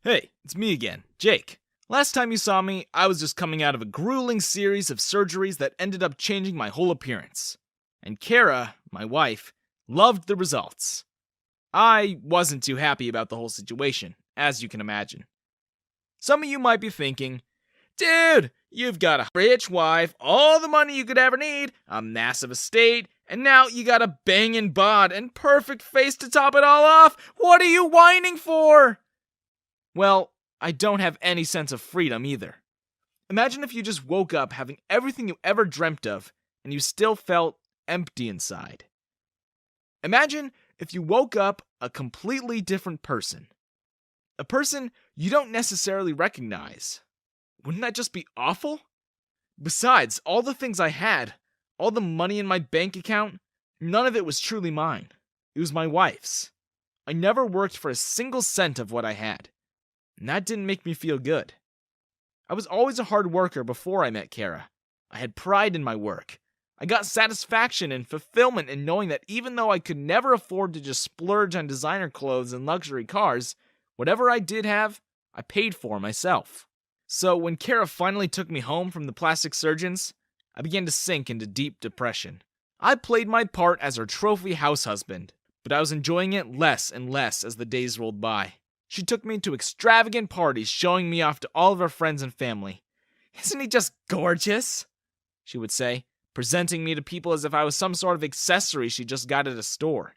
Hey, it's me again, Jake. Last time you saw me, I was just coming out of a grueling series of surgeries that ended up changing my whole appearance. And Kara, my wife, loved the results. I wasn't too happy about the whole situation, as you can imagine. Some of you might be thinking, dude, you've got a rich wife, all the money you could ever need, a massive estate, and now you got a banging bod and perfect face to top it all off. What are you whining for? Well, I don't have any sense of freedom either. Imagine if you just woke up having everything you ever dreamt of, and you still felt empty inside. Imagine if you woke up a completely different person. A person you don't necessarily recognize. Wouldn't that just be awful? Besides, all the things I had, all the money in my bank account, none of it was truly mine. It was my wife's. I never worked for a single cent of what I had. And that didn't make me feel good. I was always a hard worker before I met Kara. I had pride in my work. I got satisfaction and fulfillment in knowing that even though I could never afford to just splurge on designer clothes and luxury cars, whatever I did have, I paid for myself. So when Kara finally took me home from the plastic surgeons, I began to sink into deep depression. I played my part as her trophy house husband, but I was enjoying it less and less as the days rolled by. She took me to extravagant parties, showing me off to all of her friends and family. "Isn't he just gorgeous?" she would say, presenting me to people as if I was some sort of accessory she just got at a store.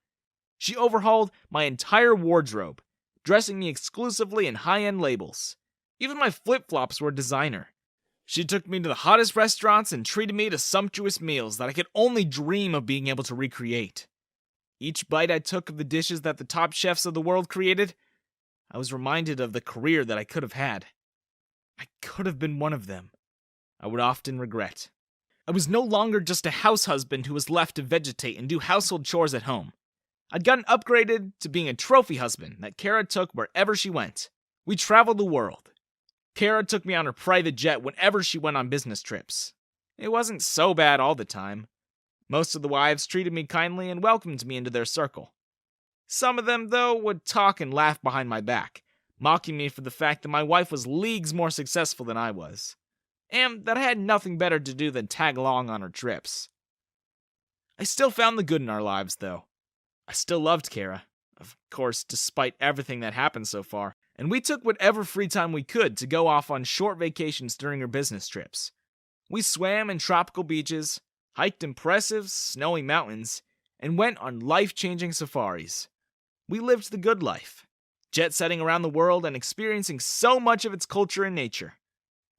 She overhauled my entire wardrobe, dressing me exclusively in high-end labels. Even my flip-flops were designer. She took me to the hottest restaurants and treated me to sumptuous meals that I could only dream of being able to recreate. Each bite I took of the dishes that the top chefs of the world created, I was reminded of the career that I could have had. I could have been one of them. I would often regret. I was no longer just a house husband who was left to vegetate and do household chores at home. I'd gotten upgraded to being a trophy husband that Kara took wherever she went. We traveled the world. Kara took me on her private jet whenever she went on business trips. It wasn't so bad all the time. Most of the wives treated me kindly and welcomed me into their circle. Some of them, though, would talk and laugh behind my back, mocking me for the fact that my wife was leagues more successful than I was, and that I had nothing better to do than tag along on her trips. I still found the good in our lives, though. I still loved Kara, of course, despite everything that happened so far, and we took whatever free time we could to go off on short vacations during her business trips. We swam in tropical beaches, hiked impressive, snowy mountains, and went on life-changing safaris. We lived the good life, jet-setting around the world and experiencing so much of its culture and nature.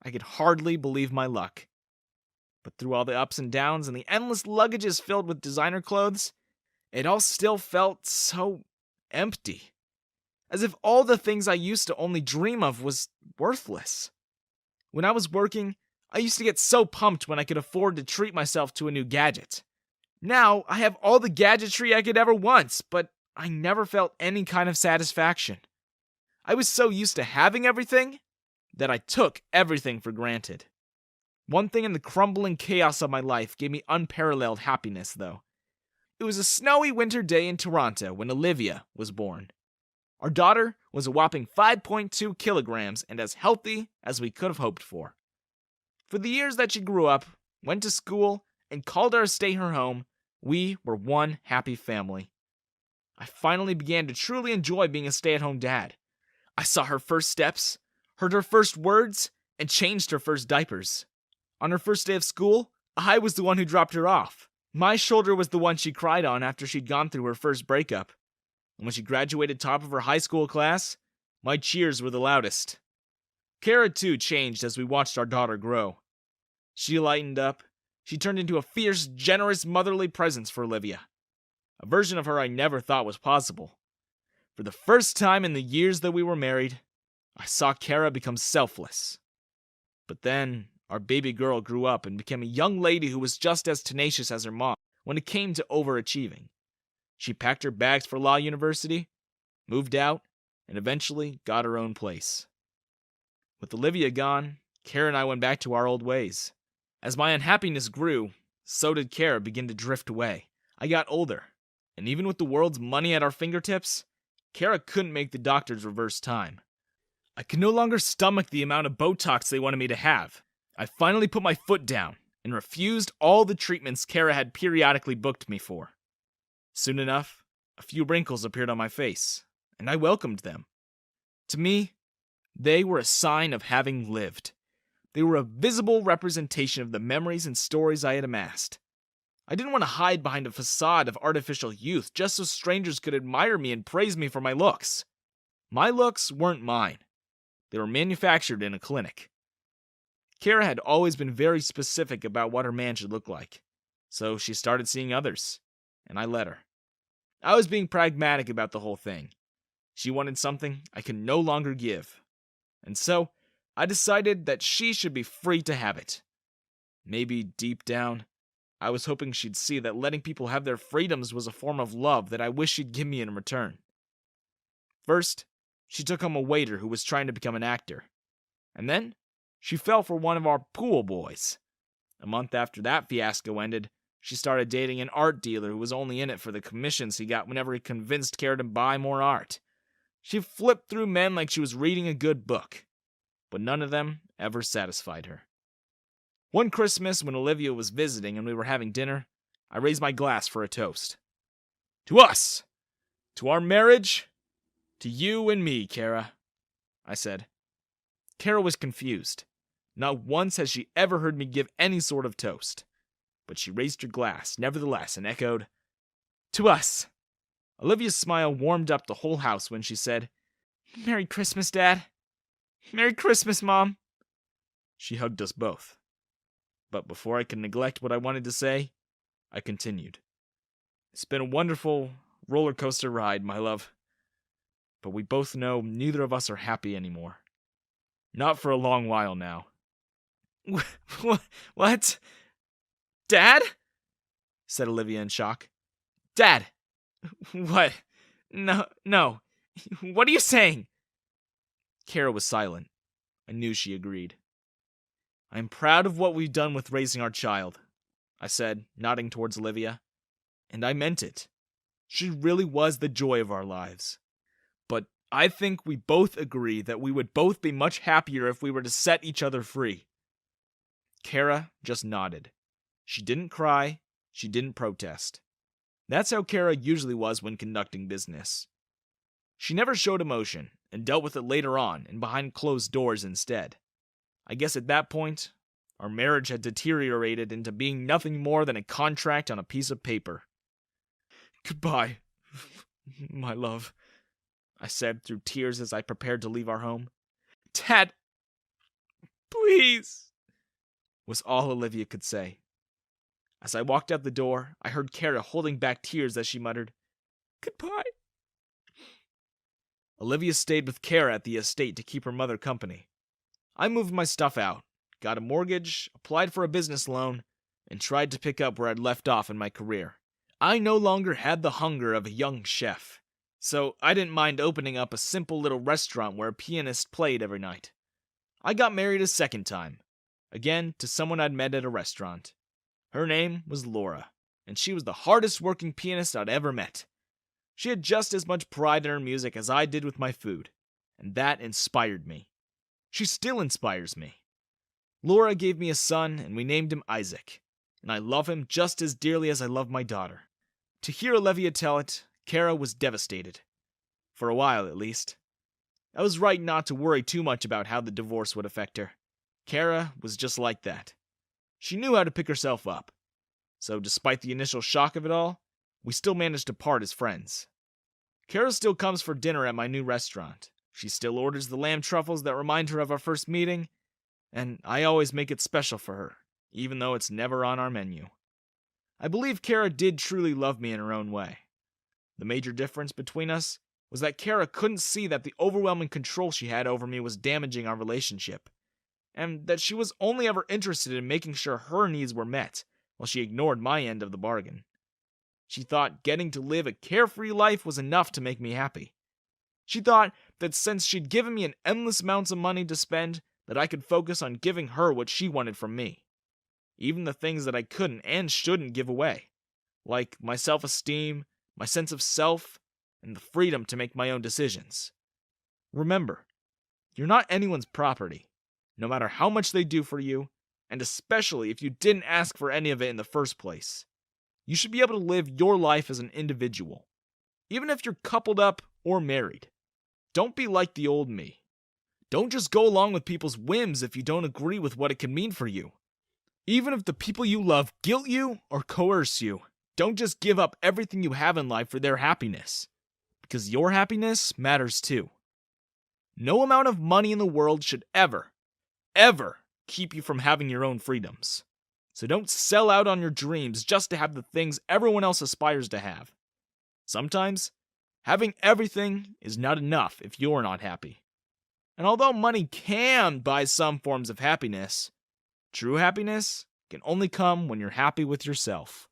I could hardly believe my luck. But through all the ups and downs and the endless luggages filled with designer clothes, it all still felt so empty. As if all the things I used to only dream of was worthless. When I was working, I used to get so pumped when I could afford to treat myself to a new gadget. Now, I have all the gadgetry I could ever want, but I never felt any kind of satisfaction. I was so used to having everything that I took everything for granted. One thing in the crumbling chaos of my life gave me unparalleled happiness, though. It was a snowy winter day in Toronto when Olivia was born. Our daughter was a whopping 5.2 kilograms and as healthy as we could have hoped for. For the years that she grew up, went to school, and called our estate her home, we were one happy family. I finally began to truly enjoy being a stay-at-home dad. I saw her first steps, heard her first words, and changed her first diapers. On her first day of school, I was the one who dropped her off. My shoulder was the one she cried on after she'd gone through her first breakup. And when she graduated top of her high school class, my cheers were the loudest. Kara, too, changed as we watched our daughter grow. She lightened up. She turned into a fierce, generous, motherly presence for Olivia. A version of her I never thought was possible. For the first time in the years that we were married, I saw Kara become selfless. But then, our baby girl grew up and became a young lady who was just as tenacious as her mom when it came to overachieving. She packed her bags for law university, moved out, and eventually got her own place. With Olivia gone, Kara and I went back to our old ways. As my unhappiness grew, so did Kara begin to drift away. I got older, and even with the world's money at our fingertips, Kara couldn't make the doctors reverse time. I could no longer stomach the amount of Botox they wanted me to have. I finally put my foot down and refused all the treatments Kara had periodically booked me for. Soon enough, a few wrinkles appeared on my face, and I welcomed them. To me, they were a sign of having lived. They were a visible representation of the memories and stories I had amassed. I didn't want to hide behind a facade of artificial youth just so strangers could admire me and praise me for my looks. My looks weren't mine. They were manufactured in a clinic. Kara had always been very specific about what her man should look like, so she started seeing others, and I let her. I was being pragmatic about the whole thing. She wanted something I could no longer give, and so I decided that she should be free to have it. Maybe deep down, I was hoping she'd see that letting people have their freedoms was a form of love that I wish she'd give me in return. First, she took home a waiter who was trying to become an actor, and then she fell for one of our pool boys. A month after that fiasco ended, she started dating an art dealer who was only in it for the commissions he got whenever he convinced Kara to buy more art. She flipped through men like she was reading a good book, but none of them ever satisfied her. One Christmas, when Olivia was visiting and we were having dinner, I raised my glass for a toast. To us! To our marriage! To you and me, Kara, I said. Kara was confused. Not once has she ever heard me give any sort of toast. But she raised her glass, nevertheless, and echoed, To us! Olivia's smile warmed up the whole house when she said, Merry Christmas, Dad. Merry Christmas, Mom. She hugged us both. But before I could neglect what I wanted to say, I continued. It's been a wonderful roller coaster ride, my love. But we both know neither of us are happy anymore. Not for a long while now. What? Dad? Said Olivia in shock. Dad! What? No. What are you saying? Kara was silent. I knew she agreed. I am proud of what we've done with raising our child, I said, nodding towards Olivia. And I meant it. She really was the joy of our lives. But I think we both agree that we would both be much happier if we were to set each other free. Kara just nodded. She didn't cry. She didn't protest. That's how Kara usually was when conducting business. She never showed emotion and dealt with it later on and behind closed doors instead. I guess at that point, our marriage had deteriorated into being nothing more than a contract on a piece of paper. Goodbye, my love, I said through tears as I prepared to leave our home. Dad, please, was all Olivia could say. As I walked out the door, I heard Kara holding back tears as she muttered, Goodbye. Olivia stayed with Kara at the estate to keep her mother company. I moved my stuff out, got a mortgage, applied for a business loan, and tried to pick up where I'd left off in my career. I no longer had the hunger of a young chef, so I didn't mind opening up a simple little restaurant where a pianist played every night. I got married a second time, again to someone I'd met at a restaurant. Her name was Laura, and she was the hardest working pianist I'd ever met. She had just as much pride in her music as I did with my food, and that inspired me. She still inspires me. Laura gave me a son, and we named him Isaac, and I love him just as dearly as I love my daughter. To hear Olivia tell it, Kara was devastated. For a while, at least. I was right not to worry too much about how the divorce would affect her. Kara was just like that. She knew how to pick herself up. So despite the initial shock of it all, we still managed to part as friends. Kara still comes for dinner at my new restaurant. She still orders the lamb truffles that remind her of our first meeting, and I always make it special for her, even though it's never on our menu. I believe Kara did truly love me in her own way. The major difference between us was that Kara couldn't see that the overwhelming control she had over me was damaging our relationship, and that she was only ever interested in making sure her needs were met, while she ignored my end of the bargain. She thought getting to live a carefree life was enough to make me happy. She thought that since she'd given me an endless amounts of money to spend, that I could focus on giving her what she wanted from me. Even the things that I couldn't and shouldn't give away, like my self-esteem, my sense of self, and the freedom to make my own decisions. Remember, You're not anyone's property, no matter how much they do for you, and especially if you didn't ask for any of it in the first place. You should be able to live your life as an individual, even if you're coupled up or married. Don't be like the old me. Don't just go along with people's whims if you don't agree with what it can mean for you. Even if the people you love guilt you or coerce you, don't just give up everything you have in life for their happiness, because your happiness matters too. No amount of money in the world should ever keep you from having your own freedoms. So don't sell out on your dreams just to have the things everyone else aspires to have. Sometimes, having everything is not enough if you're not happy. And although money can buy some forms of happiness, true happiness can only come when you're happy with yourself.